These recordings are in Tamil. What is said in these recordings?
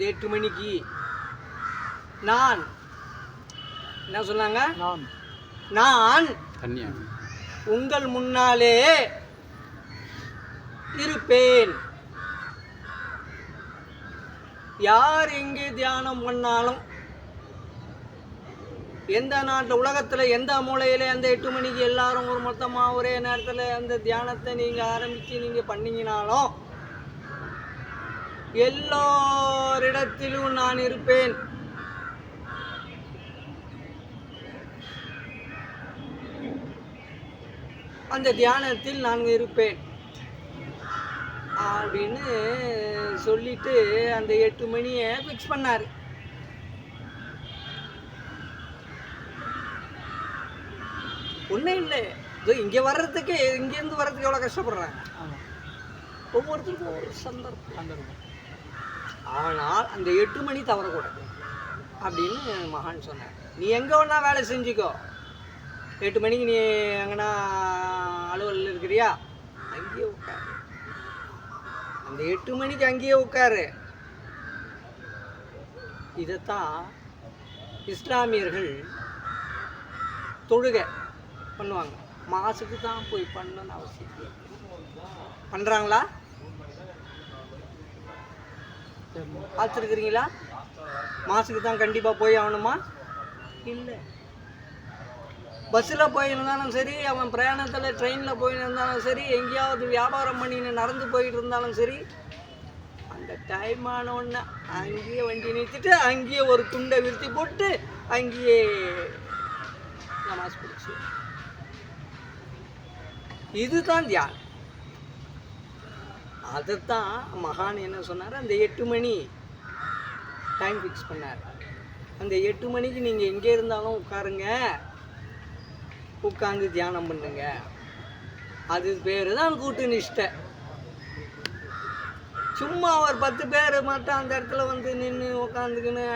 அந்த 8 மணிக்கு நான் என்ன சொன்னாங்க, நான் உங்கள் முன்னாலே இருப்பேன். யார் எங்கே தியானம் பண்ணாலும், எந்த நாட்டில் உலகத்தில் எந்த மூலையில் அந்த 8 மணிக்கு எல்லாரும் ஒரு மொத்தமாக ஒரே நேரத்தில் அந்த தியானத்தை நீங்கள் ஆரம்பித்து நீங்கள் பண்ணிங்கனாலும் எல்லோரிடத்திலும் நான் இருப்பேன். அந்த தியானத்தில் நான் இருப்பேன் அப்படின்னு சொல்லிட்டு அந்த 8 மணியை ஃபிக்ஸ் பண்ணார். ஒன்றும் இல்லை, இங்கே வர்றதுக்கு இங்கேருந்து வர்றதுக்கு எவ்வளோ கஷ்டப்படுறாங்க. ஒவ்வொருத்தருக்கும் ஒரு சந்தர்ப்பம். ஆனால் அந்த 8 மணி தவறக்கூடாது அப்படின்னு மகான் சொன்னார். நீ எங்கே வேணா வேலை செஞ்சுக்கோ, 8 மணிக்கு நீ எங்கன்னா அலுவலில் இருக்கிறியா, அங்கேயே உட்காரு. அந்த 8 மணிக்கு அங்கேயே உட்காரு. இதைத்தான் இஸ்லாமியர்கள் தொழுகை பண்ணுவாங்க. மாசுக்கு தான் போய் பண்ணணும்னு அவசியம். பண்ணுறாங்களா? பார்த்துருக்குறீங்களா? மாசுக்கு தான் கண்டிப்பாக போய் ஆகணுமா? இல்லை. பஸ்ஸில் போயிருந்தாலும் சரி, அவன் பிரயாணத்தில் ட்ரெயினில் போயிருந்தாலும் சரி, எங்கேயாவது வியாபாரம் பண்ணின்னு நடந்து போயிட்டு இருந்தாலும் சரி, அந்த டைம் ஆனவுடனே அங்கேயே வண்டி நிறுத்திட்டு அங்கேயே ஒரு துண்டை விரித்து போட்டு அங்கேயே நமாஸ் பிடிச்சி. இதுதான் தியானம். அதைத்தான் மகான் என்ன சொன்னார், அந்த 8 மணி டைம் ஃபிக்ஸ் பண்ணார். அந்த 8 மணிக்கு நீங்கள் எங்கே இருந்தாலும் உட்காருங்க, உட்காந்து தியானம் பண்ணுங்க. அது பேர் தான் கூட்டு நிஷ்டை. சும்மா ஒரு 10 பேர் மட்டும் அந்த இடத்துல வந்து நின்று உட்காந்துக்கின்னு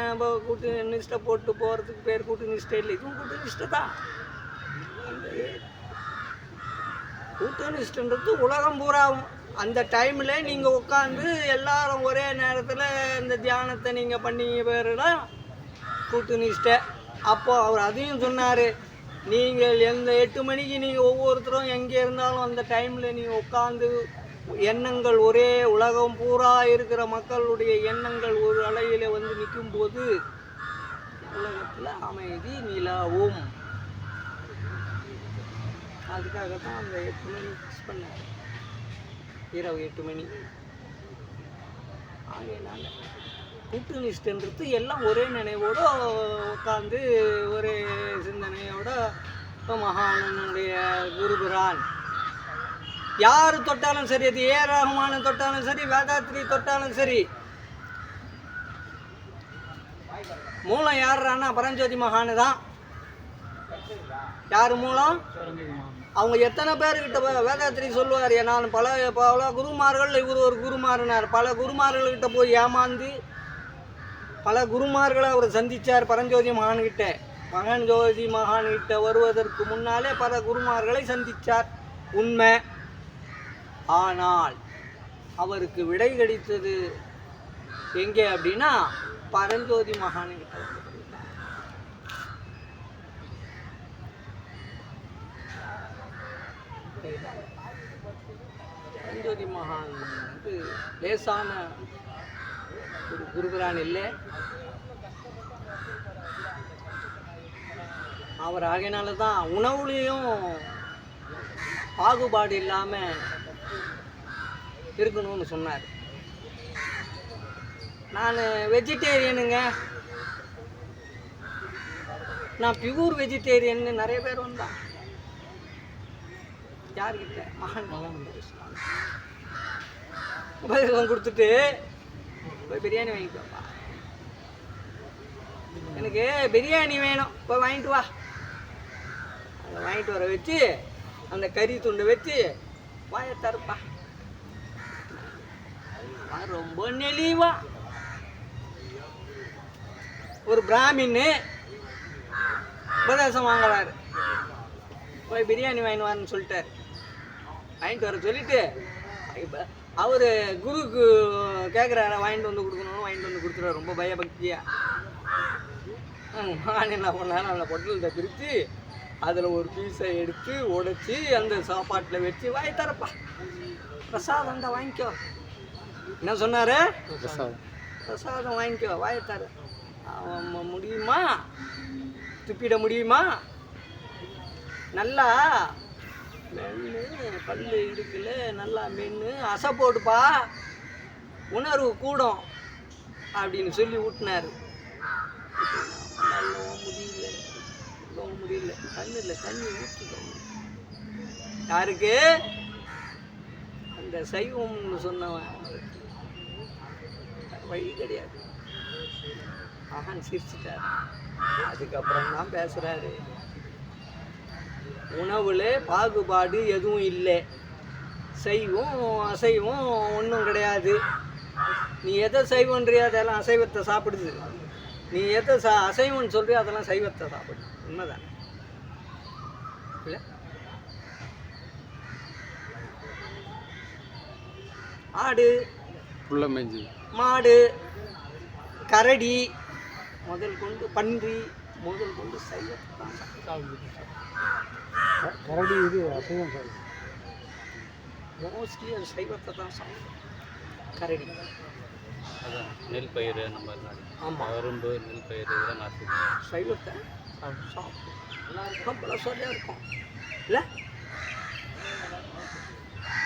கூட்டு நிஷ்டை போட்டு போகிறதுக்கு பேர் கூட்டு நிஷ்டை இல்லை. இதுவும் கூட்டு நிஷ்டை தான். கூட்டு நிஷ்டைன்றது உலகம் பூராவும் அந்த டைமில் நீங்கள் உட்காந்து எல்லாரும் ஒரே நேரத்தில் இந்த தியானத்தை நீங்கள் பண்ணீங்க பேர் தான் கூட்டு நிஷ்டை. அப்போது அவர் அதையும் சொன்னார், நீங்கள் எந்த 8 மணிக்கு நீங்கள் ஒவ்வொருத்தரும் எங்கே இருந்தாலும் அந்த டைமில் நீங்கள் உட்காந்து எண்ணங்கள் ஒரே உலகம் பூரா இருக்கிற மக்களுடைய எண்ணங்கள் ஒரு அலையில் வந்து நிற்கும்போது உலகத்தில் அமைதி நிலவும். அதுக்காகத்தான் அந்த 8 மணி ஃபிக்ஸ் பண்ணார், இரவு 8 மணி. ஆகையினால கூட்டு நிஷ்டன்றது எல்லாம் ஒரே நினைவோடு உட்காந்து ஒரே சிந்தனையோட மகானுடைய குருபுரான் யார் தொட்டாலும் சரி, அது ஏ ரஹ்மான் தொட்டாலும் சரி, வேதாத்ரி தொட்டாலும் சரி, மூலம் யாருன்னா பரஞ்சோதி மகானு தான். யார் மூலம்? அவங்க எத்தனை பேர்கிட்ட வேதாத்திரி சொல்லுவார், நான் பல குருமார்கள், இவர் ஒரு குருமாறினார். பல குருமார்கள்கிட்ட போய் ஏமாந்து பல குருமார்களை அவர் சந்தித்தார். பரஞ்சோதி மகான்கிட்ட, பரஞ்சோதி மகான்கிட்ட வருவதற்கு முன்னாலே பல குருமார்களை சந்தித்தார், உண்மை. ஆனால் அவருக்கு விடை கிடைத்தது எங்கே அப்படின்னா பரஞ்சோதி மகான்கிட்ட. பரஞ்சோதி மகான் வந்து லேசான ஒரு குருபுரான் இல்லை. அவர் ஆகையினால தான் உணவுலேயும் பாகுபாடு இல்லாமல் இருக்கணும்னு சொன்னார். நான் வெஜிடேரியனுங்க, நான் பியூர் வெஜிடேரியன்னு நிறைய பேர் வந்தான். யார்கிட்ட? மகான் உபதேசம் கொடுத்துட்டு போய் பிரியாணி வாங்கிக்கோப்பா, எனக்கு பிரியாணி வேணும், போய் வாங்கிட்டு வா. அதை வாங்கிட்டு வர வச்சு அந்த கறி துண்டை வச்சு வாயை தருப்பா. ரொம்ப நெளிவா ஒரு பிராமின் உபதேசம் வாங்கலாரு, போய் பிரியாணி வாங்கிட்டு வான்னு சொல்லிட்டார். வாங்கிட்டு வர சொல்லிட்டு அவர் குருக்கு கேட்குறாரு, வாங்கிட்டு வந்து கொடுக்கணும்னு வாங்கிட்டு வந்து கொடுத்துருவார் ரொம்ப பயபக்தியா. நான் என்ன பண்ணாலும் அந்த பொட்டலத்தை பிரித்து அதில் ஒரு பீஸை எடுத்து உடைச்சி அந்த சாப்பாட்டில் வச்சு வாய் தரப்பா பிரசாதம் தான் வாங்கிக்கோ. என்ன சொன்னார்? பிரசாதம் வாங்கிக்கோ வாயை தர. அவன் முடியுமா? துப்பிட முடியுமா? நல்லா மென்று பல்லு இருக்குல்ல நல்லா மென்று அசை போடுப்பா உணர்வு கூடும் அப்படின்னு சொல்லி ஊட்டினார். முடியல கண்ணில் தண்ணி ஊற்றுக்கோங்க. யாருக்கு? அந்த சைவம்னு சொன்னவன் வழி கிடையாது. மகன் சிரிச்சிட்டார். அதுக்கப்புறம் தான் பேசுகிறாரு, உணவில் பாகுபாடு எதுவும் இல்லை, சைவம் அசைவம் ஒன்றும் கிடையாது. நீ எதை சைவன்றியோ அதெல்லாம் அசைவத்தை சாப்பிடுது, நீ எதை அசைவம்னு சொல்றியோ அதெல்லாம் சைவத்தை சாப்பிடுது. உண்மைதானே இல்லை? ஆடு மாடு கரடி முதல் கொண்டு பன்றி முதல் கொண்டு சைவத்தை தான் சாப்பிடுது. கரடி இது அசைவம் சார், மோஸ்ட்லி அது சைவத்தை தான் சாப்பிடும். கரடி அதான் நெல் பயிர் நம்ம ஆமாம் கரும்பு நெல் பயிர் இதெல்லாம் நாட்டு சைவத்தை சாப்பிடும். எல்லாருக்கும் பலசோலியாக இருக்கும் இல்லை?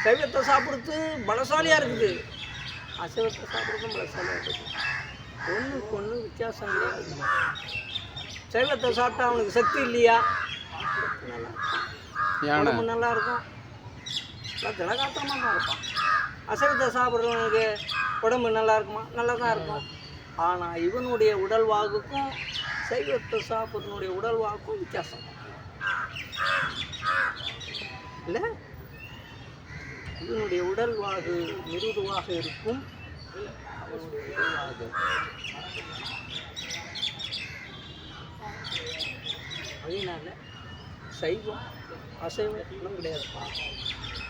சைவத்தை சாப்பிடுறது பலசாலியாக இருக்குது, அசைவத்தை சாப்பிட்றதும் பலசாலியாக இருக்குது. ஒன்றுக்கு ஒன்று வித்தியாசம் கிடையாது. சைவத்தை சாப்பிட்டா அவனுக்கு சக்தி இல்லையா? நல்லா உடம்பு நல்லா இருக்கும், திடகாத்திரமாக தான் இருப்பான். அசைவத்தை சாப்பிட்றவனுக்கு உடம்பு நல்லா இருக்குமா? நல்லா தான் இருக்கும். ஆனால் இவனுடைய உடல் வாக்குக்கும் சைவத்தை சாப்பிட்றனுடைய உடல் வாக்கும் வித்தியாசம் இல்லை? இவனுடைய உடல் வாகு மிருதுவாக இருக்கும், அவனுடைய உடல் வாகு அதனால சைவம் அசைவம் ஒன்றும் கிடையாதுப்பா.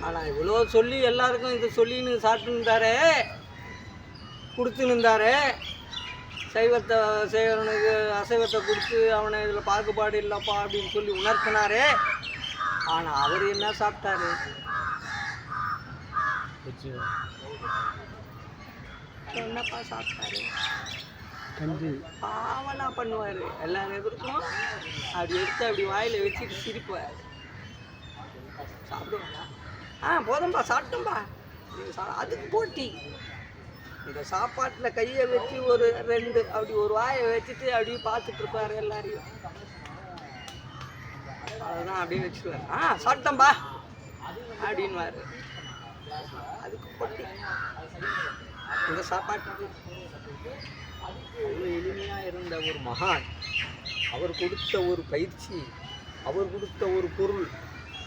ஆனால் இவ்வளோ சொல்லி எல்லாருக்கும் இது சொல்லின்னு சாப்பிட்டுருந்தாரே, கொடுத்துன்னு சைவத்தை செய்வனுக்கு அசைவத்தை கொடுத்து அவனை இதில் பாகுபாடு இல்லைப்பா அப்படின்னு சொல்லி உணர்த்தினாரே. ஆனால் அவர் என்ன சாப்பிட்டாரு? என்னப்பா சாப்பிட்டாரு? பாவனா பண்ணுவார். எல்லா எதிர்க்கும் அப்படி எடுத்து அப்படி வாயில் வச்சுட்டு சிரிப்பார். சாப்பிடுவாங்களா? போதும்பா சாப்பிட்டோம்பா. அதுக்கு போட்டி. இந்த சாப்பாட்டில் கையை வச்சு ஒரு ரெண்டு அப்படி ஒரு வாயை வச்சுட்டு அப்படியே பார்த்துட்டு இருப்பார் எல்லாரையும். அதுதான் அப்படியே வச்சுக்குவார். சாப்பிட்டோம்பா அப்படின்வார். அதுக்கு போட்டி இந்த சாப்பாட்டுக்கு. அவ்வளோ எளிமையாக இருந்த ஒரு மகான், அவர் கொடுத்த ஒரு பயிற்சி, அவர் கொடுத்த ஒரு பொருள்,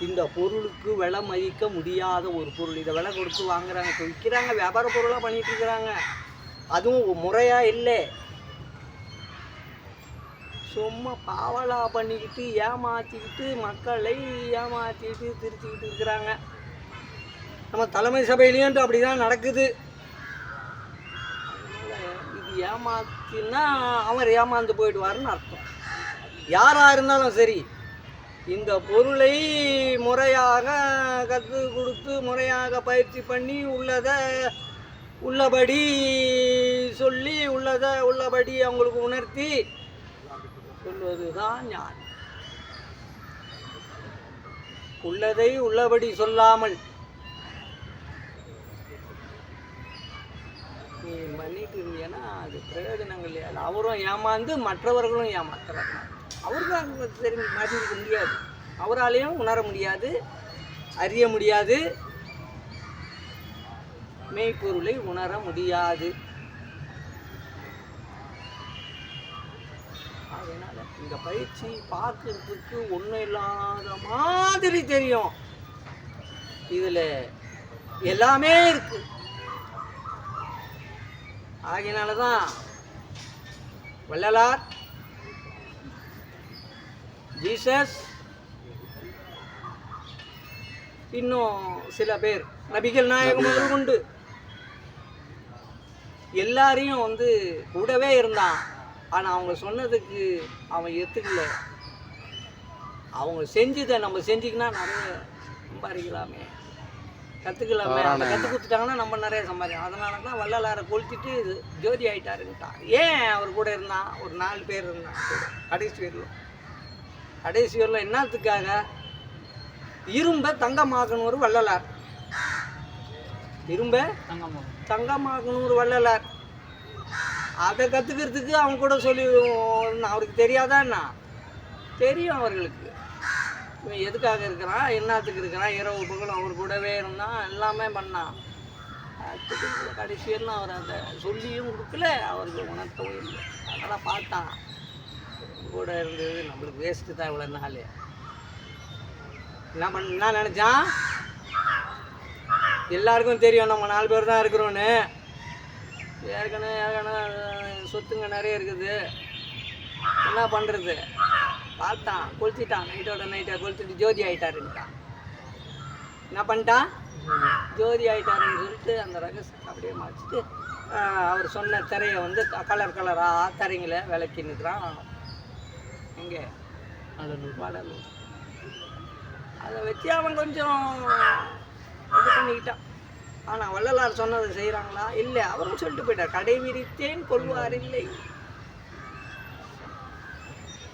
இந்த பொருளுக்கு விலை மதிக்க முடியாத ஒரு பொருள். இதை விலை கொடுத்து வாங்குறாங்க, இப்போ விற்கிறாங்க, வியாபார பொருளாக பண்ணிகிட்டு இருக்கிறாங்க. அதுவும் முறையாக இல்லை, சும்மா பாவலா பண்ணிக்கிட்டு ஏமாற்றிக்கிட்டு மக்களை ஏமாற்றிக்கிட்டு திருச்சிக்கிட்டு இருக்கிறாங்க. நம்ம தலைமை சபையிலேயும் அப்படி தான் நடக்குது. இது ஏமாத்தினா அவர் ஏமாந்து போயிடுவாருன்னு அர்த்தம். யாராக இருந்தாலும் சரி, இந்த பொருளை முறையாக கற்றுக் கொடுத்து முறையாக பயிற்சி பண்ணி உள்ளதை உள்ளபடி சொல்லி உள்ளதை உள்ளபடி அவங்களுக்கு உணர்த்தி சொல்வது தான் ஞானம். உள்ளதை உள்ளபடி சொல்லாமல் நீ பண்ணிட்டு இருந்தீங்கன்னா அது பிரயோஜனங்கள் இல்லையா? அவரும் ஏமாந்து மற்றவர்களும் ஏமாத்துறாங்க. அவருக்கு தெரிஞ்சு மாற்றிருக்க முடியாது, அவராலையும் உணர முடியாது, அறிய முடியாது, மெய்ப்பொருளை உணர முடியாது. அதனால் இந்த பயிற்சி பார்க்கறதுக்கு ஒன்றும் இல்லாத மாதிரி தெரியும், இதில் எல்லாமே இருக்கு. ஆகையினால தான் வள்ளலார், ஜீசஸ், இன்னும் சில பேர் நபிகள் நாயகம் முதல் கொண்டு எல்லாரையும் வந்து கூடவே இருந்தான். ஆனால் அவங்க சொன்னதுக்கு அவன் ஏற்றுக்கல. அவங்க செஞ்சதை நம்ம செஞ்சுக்கினா நிறைய சம்பாதிக்கலாமே, கற்றுக்கலாமே. அந்த கற்றுக் கொடுத்துட்டாங்கன்னா நம்ம நிறைய சம்பாதிக்கலாம். அதனால தான் வள்ளலாரை கொளுத்திட்டு ஜோதி ஆகிட்டாருன்ட்டான். ஏன் அவர் கூட இருந்தான்? ஒரு 4 பேர் இருந்தான் கூட கடைசி ஊரில் என்னத்துக்காக? இரும்பை தங்கமாக்கணும் ஒரு வள்ளலார், இரும்பை தங்கமாக்கணும் ஒரு வள்ளலார். அதை கற்றுக்கிறதுக்கு அவங்க கூட சொல்லி அவருக்கு தெரியாதான்னா? தெரியும் அவர்களுக்கு. இவன் எதுக்காக இருக்கிறான், என்னத்துக்கு இருக்கிறான், இரவு பகலும் அவர் கூடவே இருந்தான், எல்லாமே பண்ணான். கடைசியெல்லாம் அவர் அதை சொல்லியும் கொடுக்கல, அவருக்கு உணர்த்தவும் இல்லை. அதெல்லாம் பார்த்தான் கூட இருந்தது நம்மளுக்கு வேஸ்ட்டு தான் இவ்வளோ நாள். என்ன நினச்சான்? எல்லாருக்கும் தெரியும் நம்ம 4 பேர் தான் இருக்கிறோன்னு. ஏற்கனவே சொத்துங்க நிறைய இருக்குது, என்ன பண்ணுறது? பார்த்தான், கொளுத்திட்டான். நைட்டாக கொளுத்திட்டு ஜோதி ஆகிட்டாருன்ட்டான். என்ன பண்ணிட்டான்? ஜோதி ஆகிட்டாருன்னு சொல்லிட்டு அந்த ரகசியத்தை அப்படியே மாற்றிட்டு அவர் சொன்ன திரையை வந்து கலராக திரைங்களை விளக்கி நிற்கிறான். எங்கே? வடலூர். அதை வச்சு அவன் கொஞ்சம் இது பண்ணிக்கிட்டான். ஆனால் வள்ளலார் சொன்னதை செய்கிறாங்களா? இல்லை. அவரும் சொல்லிட்டு போயிட்டார், கடை விரித்தேன் கொள்வார் இல்லை.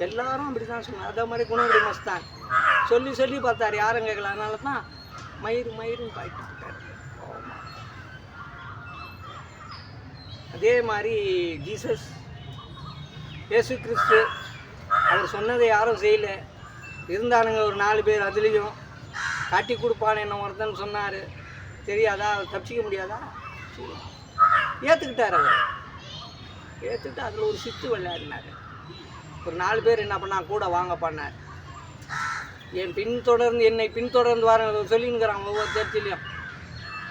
எல்லாரும் அப்படி தான் சொன்னார். அதே மாதிரி குணங்குடி மஸ்தான் சொல்லி பார்த்தார், யாரும் கேட்கல. அதனால தான் மயிருன்னு பாய்ட்டு போட்டார். அதே மாதிரி ஜீசஸ் இயேசு கிறிஸ்து அவர் சொன்னதை யாரும் செய்யலை. இருந்தானுங்க ஒரு 4 பேர், அதுலேயும் காட்டி கொடுப்பான்னு என்ன ஒருத்தன் சொன்னார். தெரியாதா? அவர் தப்பிச்சிக்க முடியாதா? ஏற்றுக்கிட்டார். அவர் ஏற்றுக்கிட்டு அதில் ஒரு சித்து விளையாடினார். ஒரு 4 பேர் என்ன பண்ணா, கூட வாங்க பண்ணார். என்னை பின்தொடர்ந்து வர சொல்லிங்கிறாங்க ஒவ்வொரு சர்ச்சிலையும்.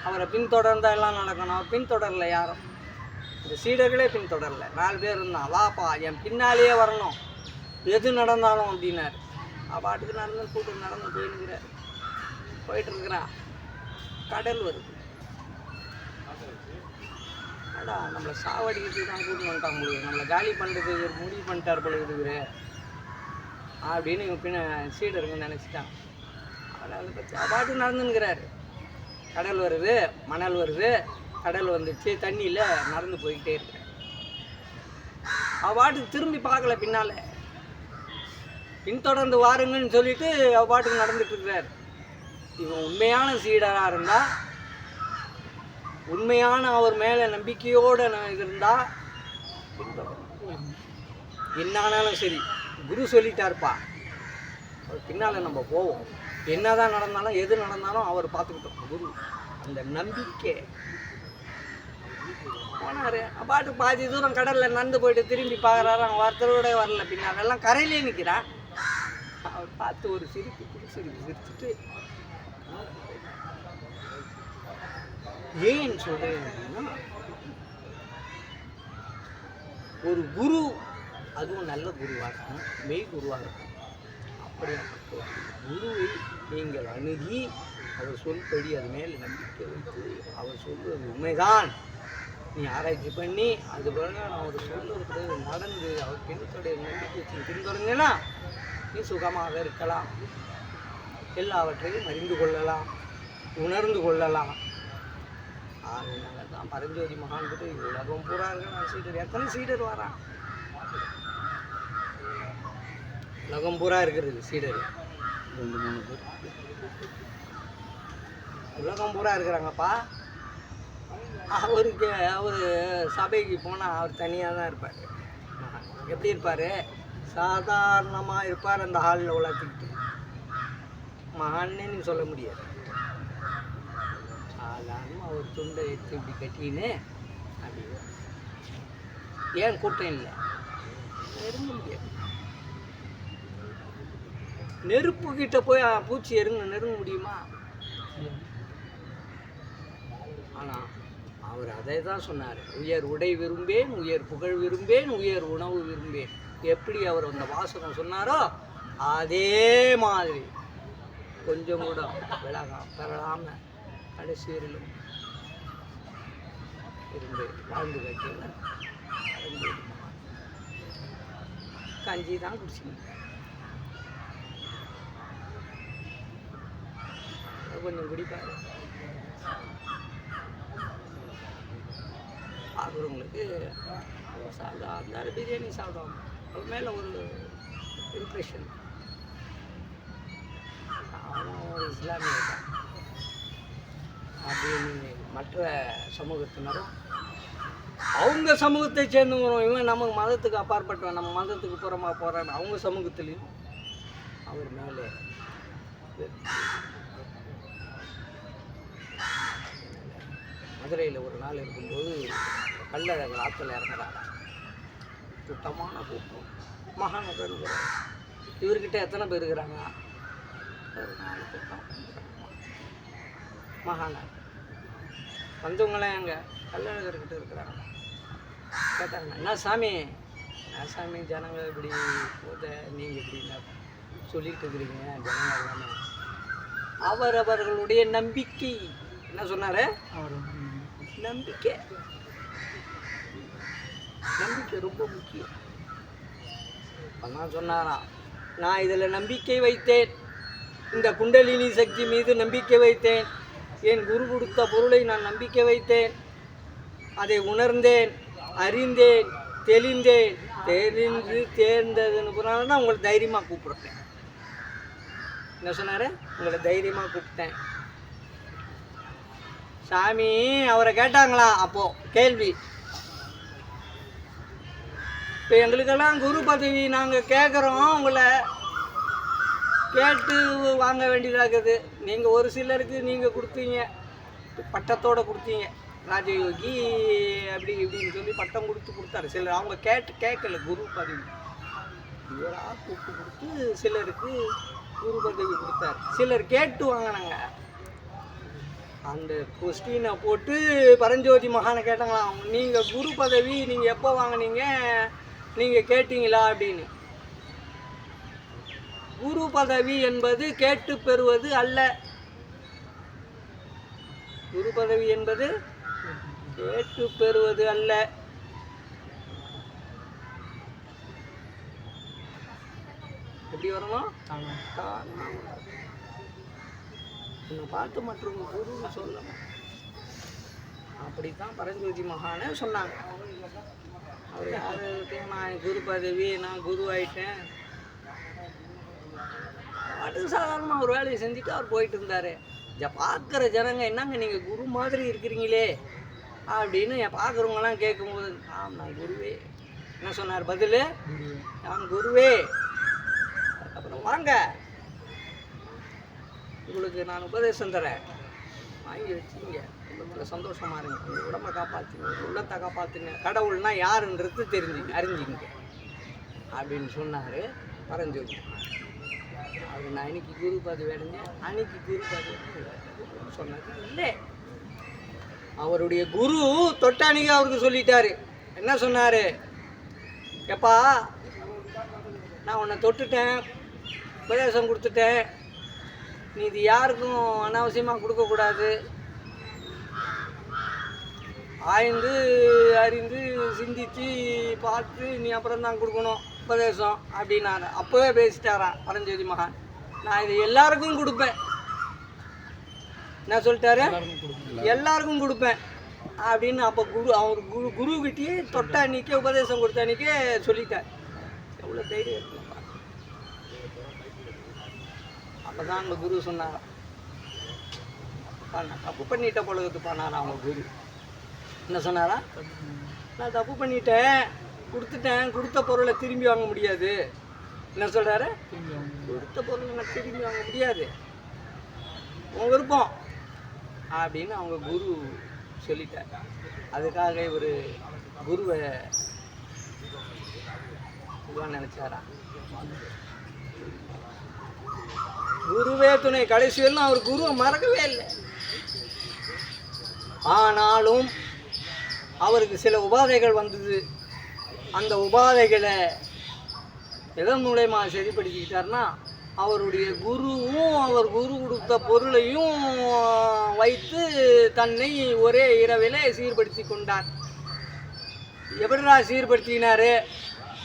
அவரை பின்தொடர்ந்தால் எல்லாம் நடக்கணும். அவர் பின்தொடரலை யாரும், இந்த சீடர்களே பின்தொடரலை. 4 பேர் இருந்தான். வாப்பா என் பின்னாலேயே வரணும், எது நடந்தாலும் அப்படின்னார். பாட்டுக்கு நடந்து போயிட்டுருக்கிறான். கடல் வருது. அடா நம்மளை சாவடிக்கிறதுக்கு தான் கூட்டு வந்துட்டான் முடியும், நம்மளை காலி பண்ணுறது முடிவு பண்ணிட்டார் போல இருக்குது அப்படின்னு இவன் பின்ன சீடருங்க நினச்சிட்டான். அதை பற்றி பாட்டுக்கு நடந்துங்கிறாரு. கடல் வருது, மணல் வருது, கடல் வந்துச்சு, தண்ணியில் நடந்து போய்கிட்டே இருக்கிறேன். பாட்டுக்கு திரும்பி பார்க்கல, பின்தொடர்ந்து வாருங்கன்னு சொல்லிட்டு பாட்டுக்கு நடந்துட்டுருக்கிறார். இவன் உண்மையான சீடராக இருந்தால், உண்மையான அவர் மேலே நம்பிக்கையோடு இருந்தால் என்ன ஆனாலும் சரி, குரு சொல்லிட்டார்ப்பா, அவர் பின்னால் நம்ம போவோம். என்ன தான் நடந்தாலும் எது நடந்தாலும் அவர் பார்த்துக்கிட்டோம். குரு அந்த நம்பிக்கை போனார். பாட்டு பாதி தூரம் கடலில் நடந்து போயிட்டு திரும்பி பார்க்குறாரு. அவன் ஒருத்தரோட வரல, பின்னால் எல்லாம் கரையிலே நிற்கிறான். அவர் பார்த்து ஒரு சிரிச்சுட்டு ஏன் சொல்கிறேன்னா, ஒரு குரு, அதுவும் நல்ல குருவாக இருக்கணும், மெய் குருவாக இருக்கணும். அப்படியாப்பட்ட குருவை நீங்கள் அணுகி அவர் சொல்படி அது மேல் நம்பிக்கை வைத்து அவர் சொல்வது உண்மைதான் நீ ஆராய்ச்சி பண்ணி அது பிறகு அவர் சொல்லுறது நடந்து அவர் பின்தொடர் நம்பிக்கை வச்சு பின்தொடர்ந்தேன்னா நீ சுகமாக இருக்கலாம், எல்லாவற்றையும் அறிந்து கொள்ளலாம், உணர்ந்து கொள்ளலாம். அதனால தான் பரஞ்சோதி மகான் கிட்ட உலகம் பூரா இருக்க சீடர், எத்தனை சீடர் வரான்? உலகம் பூரா இருக்கிறது சீடர் 2-3 பேர் உலகம் பூரா இருக்கிறாங்கப்பா. அவருக்கு அவர் சபைக்கு போனால் அவர் தனியாக தான் இருப்பார். எப்படி இருப்பார்? சாதாரணமாக இருப்பார். அந்த ஹாலில் உலாத்திக்கிட்டு மகான்னே நீ சொல்ல முடியாது. சாதாரணமாக அவர் துண்டை எடுத்து இப்படி கட்டின்னு அப்படி. ஏன் கூட்டம் இல்லை? நெருங்க முடியாது. நெருப்பு கிட்ட போய் பூச்சி நெருங்க முடியுமா? ஆனால் அவர் அதை தான் சொன்னார். உயர் உடை விரும்பேன், உயர் புகழ் விரும்பேன், உயர் உணவு விரும்பேன். எப்படி அவர் அந்த வாசகம் சொன்னாரோ அதே மாதிரி கொஞ்சம் கூட பெறலாமல் கடைசி வரையிலும் இருந்து வாழ்ந்து வைக்கல. கஞ்சி தான் குடிச்சிங்க. கொஞ்சம் குடிப்பாரு. பார்க்குறவங்களுக்கு சாப்பிட்டா பிரியாணி சாப்பிடுவாங்க. அது மேலே ஒரு இம்ப்ரெஷன். அவன் ஒரு இஸ்லாமிய தான் அப்படின்னு மற்ற சமூகத்தினரும் அவங்க சமூகத்தை சேர்ந்தவங்களும் இவன் நம்ம மதத்துக்கு அப்பாற்பட்டவன், நம்ம மதத்துக்கு புறமா போகிறான்னு அவங்க சமூகத்துலேயும் அவர் மேலே மதுரையில் ஒரு நாள் இருக்கும்போது கல்லழகர் ஆற்றுல இறங்குறாங்க. கூட்டமான கூட்டம். மகாநகர் இவர்கிட்ட எத்தனை பேர் இருக்கிறாங்க? ஒரு 4 கூட்டம். மகாநகர் வந்தவங்களே அங்கே கல்லழகர்கிட்ட இருக்கிறாங்க. கேட்டாங்க, என்ன சாமி ஜனங்க இப்படி போத நீங்கள் இப்படி சொல்லிட்டு இருக்கிறீங்க ஜனங்க எல்லாமே. அவரவர்களுடைய நம்பிக்கை. என்ன சொன்னார்? நம்பிக்கை ரொம்ப முக்கியம். அப்பதான் சொன்னாராம், நான் இதில் நம்பிக்கை வைத்தேன், இந்த குண்டலினி சக்தி மீது நம்பிக்கை வைத்தேன், என் குரு கொடுத்த பொருளை நான் நம்பிக்கை வைத்தேன், அதை உணர்ந்தேன், அறிந்தேன், தெளிந்தேன், தெரிந்து தேர்ந்ததுன்னு பிறகு தான் உங்களை தைரியமாக கூப்பிடுறேன். என்ன சொன்னார்? உங்களை தைரியமாக கூப்பிட்டேன். சாமி அவரை கேட்டாங்களா அப்போது கேள்வி, இப்போ எங்களுக்கெல்லாம் குரு பதவி நாங்கள் கேட்குறோம், உங்களை கேட்டு வாங்க வேண்டியதாகுது. நீங்கள் ஒரு சிலருக்கு நீங்கள் கொடுத்தீங்க, பட்டத்தோடு கொடுத்தீங்க, ராஜயோகி அப்படி இப்படின்னு சொல்லி பட்டம் கொடுத்தாரு. சிலர் அவங்க கேட்கல குரு பதவி. இவராக கூப்பிட்டு கொடுத்து சிலருக்கு குரு பதவி கொடுத்தாரு. சிலர் கேட்டு வாங்கினாங்க. அந்த கொஸ்டினை போட்டு பரஞ்சோதி மகானை கேட்டாங்களாம், நீங்கள் குரு பதவி நீங்கள் எப்போ வாங்கினீங்க, நீங்கள் கேட்டீங்களா அப்படின்னு. குரு பதவி என்பது கேட்டு பெறுவது அல்ல. குரு பதவி என்பது கேட்டு பெறுவது அல்ல. எப்படி வரணும்? உன்னை பார்த்து மற்றும் குருன்னு சொல்லணும். அப்படித்தான் பரஞ்சோதி மகானை சொன்னாங்க. அவர் யாருக்கு நான் குரு பதவி, நான் குரு ஆயிட்டேன், பாட்டுக்கு சாதாரணமாக ஒரு வேலையை செஞ்சுட்டு அவர் போயிட்டு இருந்தார். பார்க்குற ஜனங்க என்னங்க நீங்கள் குரு மாதிரி இருக்கிறீங்களே அப்படின்னு பார்க்குறவங்களாம் கேட்கும்போது, நான் குருவே. என்ன சொன்னார் பதில்? நான் குருவே. அதுக்கப்புறம் வாங்க, உங்களுக்கு நான் உபதேசம் தரேன், வாங்கி வச்சுங்க, உள்ளத்தில் சந்தோஷமாக இருங்க, உங்கள் உடம்பை காப்பாற்றுங்க, உள்ளத்தை காப்பாற்றுங்க, கடவுள்னா யாருன்றது அறிஞ்சிங்க அப்படின்னு சொன்னார் பரஞ்சோதி. அவர் நான் அன்னைக்கு குரு பதவி அடைஞ்சேன், அன்னைக்கு குரு பதவி சொன்னது இல்லை. அவருடைய குரு தொட்டானிக்கு அவருக்கு சொல்லிட்டாரு. என்ன சொன்னார்? எப்பா நான் உன்னை தொட்டுட்டேன், உபதேசம் கொடுத்துட்டேன், நீ இது யாருக்கும் அனாவசியமாக கொடுக்கக்கூடாது, ஆய்ந்து அறிந்து சிந்தித்து பார்த்து நீ அப்புறம் தான் கொடுக்கணும் உபதேசம் அப்படின்னாரு. அப்போவே பேசிட்டாரான் பரஞ்சோதி மகான், நான் இது எல்லாருக்கும் கொடுப்பேன். என்ன சொல்லிட்டாரு? எல்லாருக்கும் கொடுப்பேன் அப்படின்னு. அப்போ அவர் குருக்கிட்டே தொட்ட அன்னைக்கே உபதேசம் கொடுத்த அன்னைக்கே சொல்லிட்டார். எவ்வளோ தைரியம் இருக்குப்பா. அப்போ தான் அந்த குரு சொன்னார், நான் தப்பு பண்ணிட்ட பொழுதுப்பா. நான் அவங்க குரு என்ன சொன்னாரா? நான் தப்பு பண்ணிட்டேன், கொடுத்துட்டேன், கொடுத்த பொருளை திரும்பி வாங்க முடியாது. என்ன சொல்கிறாரு? கொடுத்த பொருளை நான் திரும்பி வாங்க முடியாது, உன் விருப்பம் அப்படின்னு அவங்க குரு சொல்லிட்டார். அதுக்காக இவர் குருவை இதுவாக நினச்சாரா? குருவே துணை. கடைசி வரலாம் அவர் குருவை மறக்கவே இல்லை. ஆனாலும் அவருக்கு சில உபாதைகள் வந்தது. அந்த உபாதைகளை எதன் மூலயமா சரிப்படுத்திக்கிட்டார்னா, அவருடைய குருவும் அவர் குரு கொடுத்த பொருளையும் வைத்து தன்னை ஒரே இரவிலே சீர்படுத்தி கொண்டார். எப்படிடா சீர்படுத்தினாரு?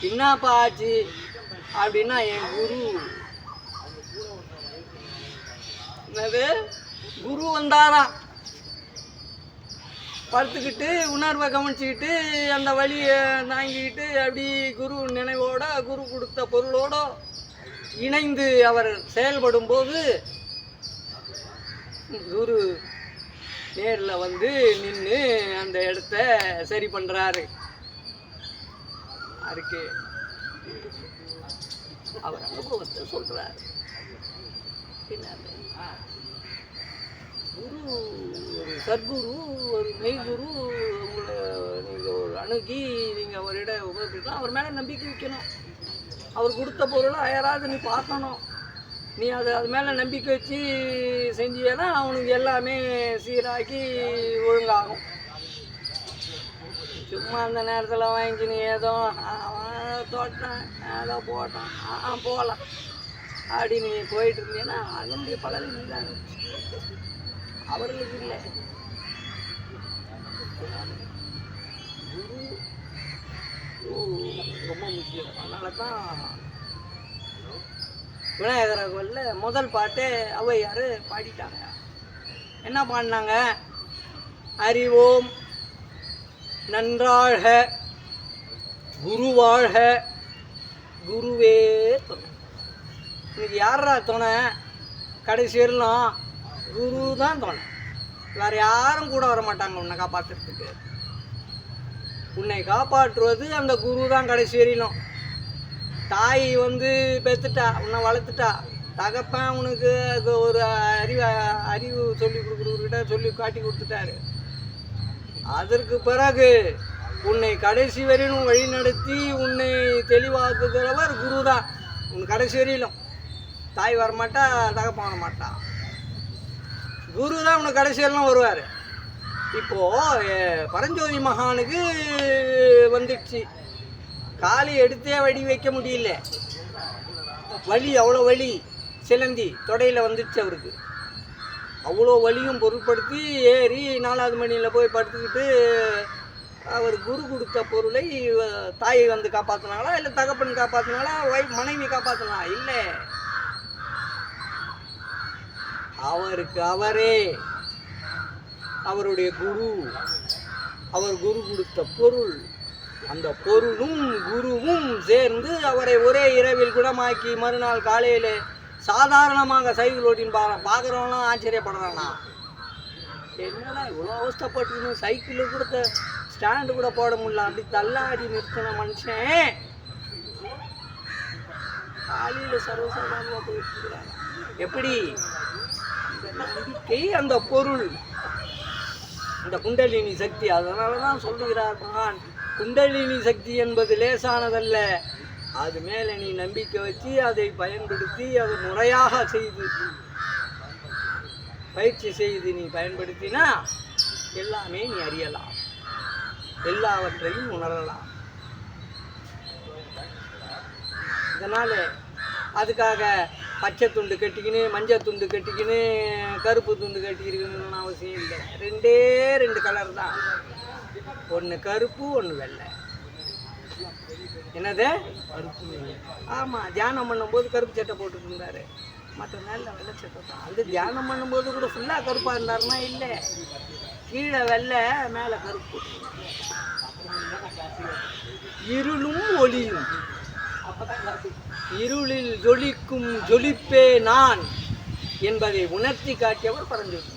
என்னப்பா ஆச்சு அப்படின்னா, என் குரு என்னது குரு வந்தாராம். படுத்துக்கிட்டு உணர்வை கவனிச்சுக்கிட்டு அந்த வழியை தாங்கிக்கிட்டு அப்படி குரு நினைவோட குரு கொடுத்த பொருளோட இணைந்து அவர் செயல்படும் போது குரு நேரில் வந்து நின்று அந்த இடத்த சரி பண்ணுறாரு. அதுக்கு அவர் அனுபவத்தை சொல்கிறார். குரு ஒரு சத்குரு, ஒரு மெய்குரு உங்களை நீங்கள் ஒரு அணுகி நீங்கள் அவரிடம் உபயோகிக்கலாம். அவர் மேலே நம்பிக்கை வைக்கணும். அவர் கொடுத்த பொருளை யாராவது நீ பார்க்கணும். நீ அது மேலே நம்பிக்கை வச்சு செஞ்சியன்னா அவனுக்கு எல்லாமே சீராக்கி ஒழுங்காகும். சும்மா அந்த நேரத்தில் வாங்கி நீ ஏதோ தோட்டம் ஏதோ போட்டான் போகலாம் அப்படி நீ போயிட்டு இருந்தீங்கன்னா அதனுடைய பலன் இல்லை, அவர்களுக்கு இல்லை. குரு ரொம்ப முக்கியம். அதனால தான் விநாயகர் கோயிலில் முதல் பாட்டு ஔவையார் பாடிட்டாங்க. என்ன பாடினாங்க? அறிவோம் நன்றாழ்க குருவாழ்க குருவே துணை. இன்னைக்கு யாரா துணை? கடைசி வரலாம் குரு தான் துணை. வேறு யாரும் கூட வர மாட்டாங்க உன்னை காப்பாற்றுறதுக்கு. உன்னை காப்பாற்றுவது அந்த குரு தான் கடைசி வரையிலும். தாய் வந்து பெற்றுட்டா, உன்னை வளர்த்துட்டா. தகப்பன் உனக்கு ஒரு அறிவு சொல்லி கொடுக்குறவர்கிட்ட சொல்லி காட்டி கொடுத்துட்டாரு. அதற்கு பிறகு உன்னை கடைசி வரையிலும் வழி நடத்தி உன்னை தெளிவாக்குகிறவர் குரு தான். உன் கடைசி வரையிலும் தாய் வரமாட்டா, தகப்பன் வரமாட்டா. குரு தான் உனக்கு கடைசி வரையிலும் வருவார். இப்போது பரஞ்சோதி மகானுக்கு வந்துடுச்சு. காலி எடுத்தே வடி வைக்க முடியல. வலி அவ்வளோ வலி, சிலந்தி தொடையில் வந்துடுச்சு அவருக்கு. அவ்வளோ வலியும் பொருட்படுத்தி ஏறி 4வது மணியில் போய் படுத்துக்கிட்டு அவர் குரு கொடுத்த பொருளை தாயை வந்து காப்பாற்றினாங்களா, இல்லை தகப்பன் காப்பாற்றினாங்களா, மனைவி காப்பாற்றினா? இல்லை, அவருக்கு அவரே அவருடைய குரு, அவர் குரு கொடுத்த பொருள், அந்த பொருளும் குருவும் சேர்ந்து அவரை ஒரே இரவில் குணமாக்கி மறுநாள் காலையில் சாதாரணமாக சைக்கிள் ஓட்டின்னு பார்க்குறவங்களாம் ஆச்சரியப்படுறானா? என்னடா இவ்வளோ அவஸ்தப்பட்டுக்கணும், சைக்கிளு கூட ஸ்டாண்டு கூட போட முடியல, அப்படி தள்ளாடி நிறுத்தின மனுஷன் காலையில் சர்வசாதாரணமாக போயிட்டு இருக்கிறாங்க. எப்படி? நம்பிக்கை, அந்த பொருள், இந்த குண்டலினி சக்தி. அதனால தான் சொல்லுகிறார் மகான், குண்டலினி சக்தி என்பது லேசானதல்ல. அது மேலே நீ நம்பிக்கை வச்சு அதை பயன்படுத்தி அதை முறையாக செய்து பயிற்சி செய்து நீ பயன்படுத்தினா எல்லாமே நீ அறியலாம், எல்லாவற்றையும் உணரலாம். இதனால் அதுக்காக பச்சை துண்டு கட்டிக்கின்னு, மஞ்சள் துண்டு கட்டிக்கின்னு, கருப்பு துண்டு கட்டிக்கிறதுன்னு அவசியம் இல்லை. 2 கலர் தான், ஒன்று கருப்பு ஒன்று வெள்ளை. என்னது? கருப்பு வெள்ளை. ஆமாம், தியானம் பண்ணும்போது கருப்பு சட்டை போட்டுட்டு இருந்தார், மற்ற நாளில் வெள்ளை சட்டை தான். அது தியானம் பண்ணும்போது கூட ஃபுல்லாக கருப்பாக இருந்தாருன்னா இல்லை, கீழே வெள்ளை மேலே கருப்பு. இருளும் ஒளியும், இருளில் ஜொலிக்கும் ஜொலிப்பே நான் என்பதை உணர்த்தி காட்டியவர் பரஞ்சோதி.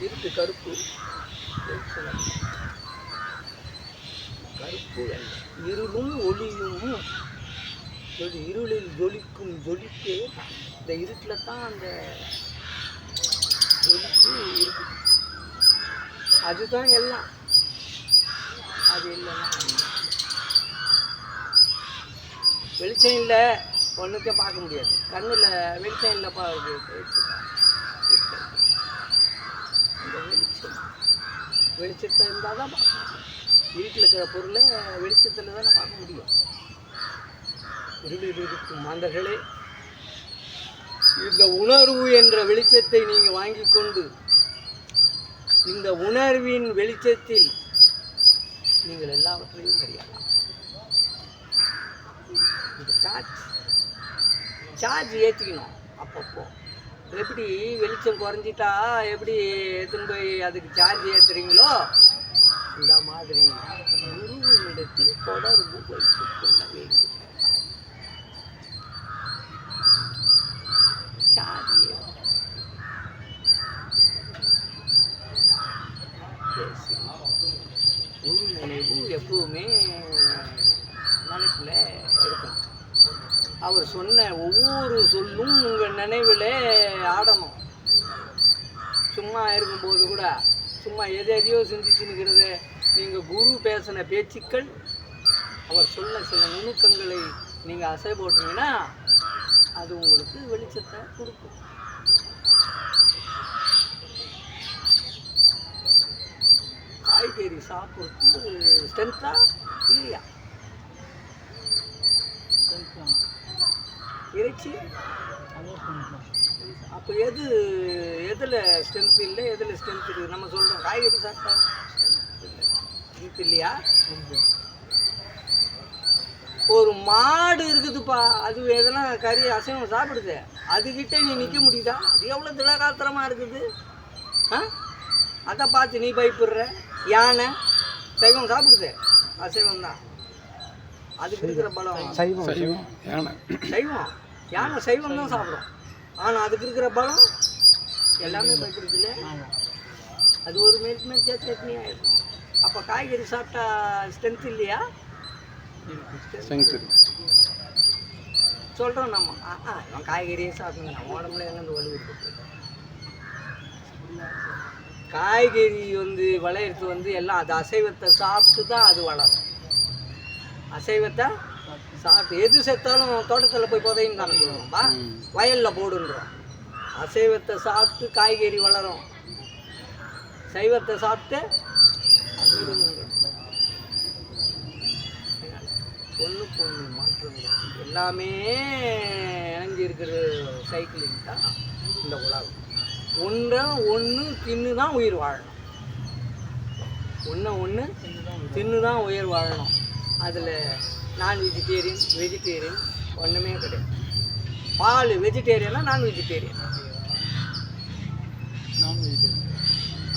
இருட்டு கருப்பு, கருப்பு இருளும் ஒளியும், இருளில் ஜொலிக்கும் ஜொலிப்பே. இந்த இருட்டில் தான் அந்த ஜொலிப்பு இருக்கு, அதுதான் எல்லாம். அது இல்லைன்னா வெளிச்சம் இல்லை, ஒன்றுக்கே பார்க்க முடியாது. கண்ணில் வெளிச்சம் இல்லைப்பா இருக்கு. இந்த வெளிச்சத்தை இருந்தால் தான் பார்க்கணும். வீட்டில் இருக்கிற பொருளை வெளிச்சத்தில் தானே பார்க்க முடியும். இருளில் இருக்கும் மாந்தர்களே, இந்த உணர்வு என்ற வெளிச்சத்தை நீங்கள் வாங்கி கொண்டு இந்த உணர்வின் வெளிச்சத்தில் நீங்கள் எல்லாவற்றையும் அறியலாம். இந்த சார்ஜ் ஏற்றிக்கணும் அப்பப்போ. எப்படி வெளிச்சம் குறைஞ்சிட்டா எப்படி எடுத்துன்னு போய் அதுக்கு சார்ஜ் ஏற்றுறீங்களோ இந்த மாதிரி குருவினிடத்தில் தொடர்பு வைத்துக் கொள்ள வேண்டும். சார்ஜ் குரு நினைவு எப்பவுமே நினைப்பில் இருக்கணும். அவர் சொன்ன ஒவ்வொரு சொல்லும் உங்கள் நினைவில் ஆடணும். சும்மா இருக்கும்போது கூட சும்மா எதையோ சிந்திச்சுன்னுக்கிறது. நீங்கள் குரு பேசின பேச்சுக்கள், அவர் சொன்ன சில நுணுக்கங்களை நீங்கள் அசை போட்டீங்கன்னா அது உங்களுக்கு வெளிச்சத்தை கொடுக்கும். காய்கறி சாப்பிட்றது ஸ்ட்ரென்த்தா இல்லையா? இறைச்சி அப்போ எதில் ஸ்ட்ரென்த் இல்லை, எதில் ஸ்ட்ரென்த் இருக்குது? நம்ம சொல்கிறோம் காய்கறி சாப்பிட்டா ஸ்ட்ரென்த் இல்லையா? ஒரு மாடு இருக்குதுப்பா, அது எதனா கறி அசைவம் சாப்பிடுது, அதுக்கிட்ட நீ நிற்க முடியுதா? அது எவ்வளோ திடகாத்திரமாக இருக்குது. அதை பார்த்து நீ பயப்படுற. யானை சைவம் சாப்பிடுது, அசைவம் தான். அதுக்கு இருக்கிற பலம் சைவம். யானை சைவம் தான் சாப்பிடும், ஆனால் அதுக்கு இருக்கிற பலம் எல்லாமே பயப்படுது இல்லை? அது ஒரு மேல் சட்னி ஆகிடும். அப்போ காய்கறி சாப்பிட்டா ஸ்ட்ரென்த் இல்லையா? சொல்கிறோம் நம்ம. இவன் காய்கறியே சாப்பிடுங்க, நம்ம உடம்புல எங்கேருந்து வலு இருக்குது? காய்கறி வளர்த்து எல்லாம் அது அசைவத்தை சாப்பிட்டு தான் அது வளரும். அசைவத்தை சாப்பிட்டு எது செத்தாலும் தோட்டத்தில் போய் புதையும் தானே சொல்லுவோம்பா, வயலில் போடுன்றோம். அசைவத்தை சாப்பிட்டு காய்கறி வளரும், சைவத்தை சாப்பிட்டு ஒன்றுக்கு ஒன்று மாற்றங்கள் எல்லாமே இணைஞ்சி இருக்கிற சைக்கிளிங் தான் இந்த உலகம். ஒன்று தின்னு தான் உயிர் வாழணும். ஒன்று தின்னு தான் உயிர் வாழணும். அதில் நான் வெஜிடேரியன் ஒன்றுமே கிடையாது. பால் வெஜிடேரியனா நான் வெஜிடேரியன்.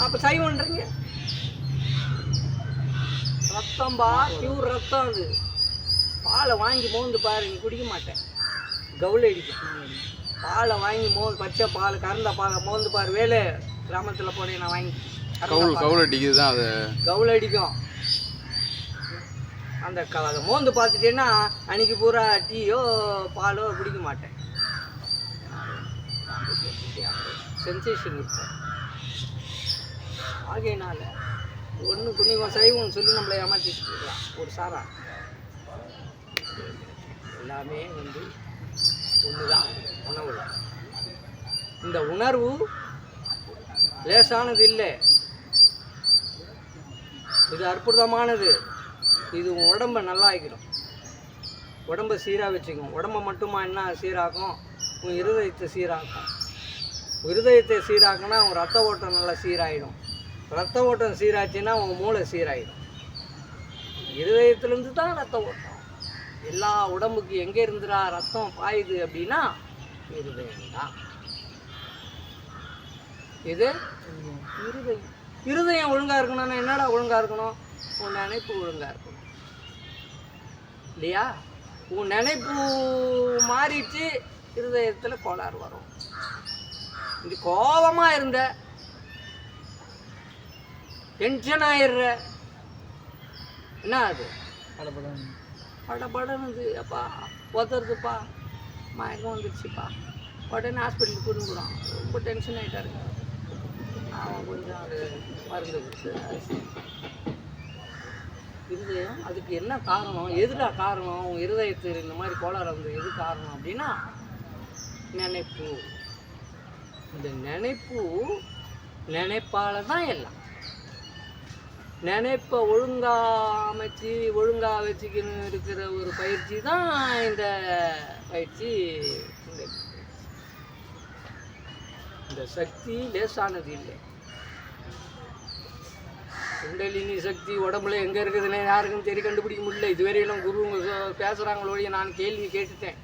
அப்போ சைவன்றீங்க. ரத்தம்பா, பியூர் ரத்தம். அது பாலை வாங்கி மோந்து பாரு, நீ குடிக்க மாட்டேன், கவுளை அடிக்கும். பாலை வாங்கி பச்சை பால் கறந்த பாலை மோந்து பாரு. வேலை கிராமத்தில் போனேன் நான் வாங்கி கவுளை அடிக்குது தான். அது கவுளை அடிக்கும். அந்த அதை மோந்து பார்த்துட்டேன்னா அன்றைக்கி பூரா டீயோ பாலோ குடிக்க மாட்டேன். சென்சேஷன் இருக்கும். ஆகையினால ஒன்று புண்ணியம் சைவம்னு சொல்லி நம்மளை ஏமாற்றிட்டு இருக்கலாம். ஒரு சாரா எல்லாமே ஒன்று தான் உணவு. இந்த உணர்வு லேசானது இல்லை, இது அற்புதமானது. இது உன் உடம்பை நல்லா ஆகிடும், உடம்பை சீராக வச்சுக்கும். உடம்பை மட்டுமா என்ன சீராக்கும்? உன் இருதயத்தை சீராக்கும். இருதயத்தை சீராக்குனா உன் ரத்த ஓட்டம் நல்லா சீராகிடும். ரத்த ஓட்டம் சீராச்சுன்னா உன் மூளை சீராகிடும். இருதயத்திலேருந்து தான் ரத்த ஓட்டம். எல்லா உடம்புக்கு எங்கே இருந்துடா ரத்தம் பாயுது அப்படின்னா இருதயம் தான். இது இருதயம் ஒழுங்காக இருக்கணும்னா என்னடா ஒழுங்காக இருக்கணும்? உன் நினைப்பு ஒழுங்காக இருக்கணும் இல்லையா? உன் நினைப்பு மாறிட்டு இருதயத்தில் கோளாறு வரும். இது கோபமாக இருந்த, டென்ஷன் ஆயிடுற, என்ன அது படபடனுது, அப்பா ஒத்துறதுப்பா, மயக்கம் வந்துடுச்சுப்பா, உடனே ஹாஸ்பிட்டலுக்கு கூட்டு போகிறான். ரொம்ப டென்ஷன் ஆகிட்டாருங்க. அவன் கொஞ்சம் அது மருந்து கொடுத்து இருதயம். அதுக்கு என்ன காரணம்? எதுடா காரணம்? உன் இருதயத்தில் இந்த மாதிரி கோளாறு வந்து எது காரணம் அப்படின்னா நினைப்பு. இந்த நினைப்பால் தான் எல்லாம். நினைப்பை ஒழுங்காக வச்சுக்கணும் இருக்கிற ஒரு பயிற்சி தான் இந்த பயிற்சி. இந்த சக்தி லேசானது இல்லை. குண்டலினி சக்தி உடம்புல எங்கே இருக்குதுன்னு யாருக்கும் கண்டுபிடிக்க முடியல. இதுவரையிலும் குருவங்க பேசுகிறாங்களோடைய நான் கேள்வி கேட்டுட்டேன்.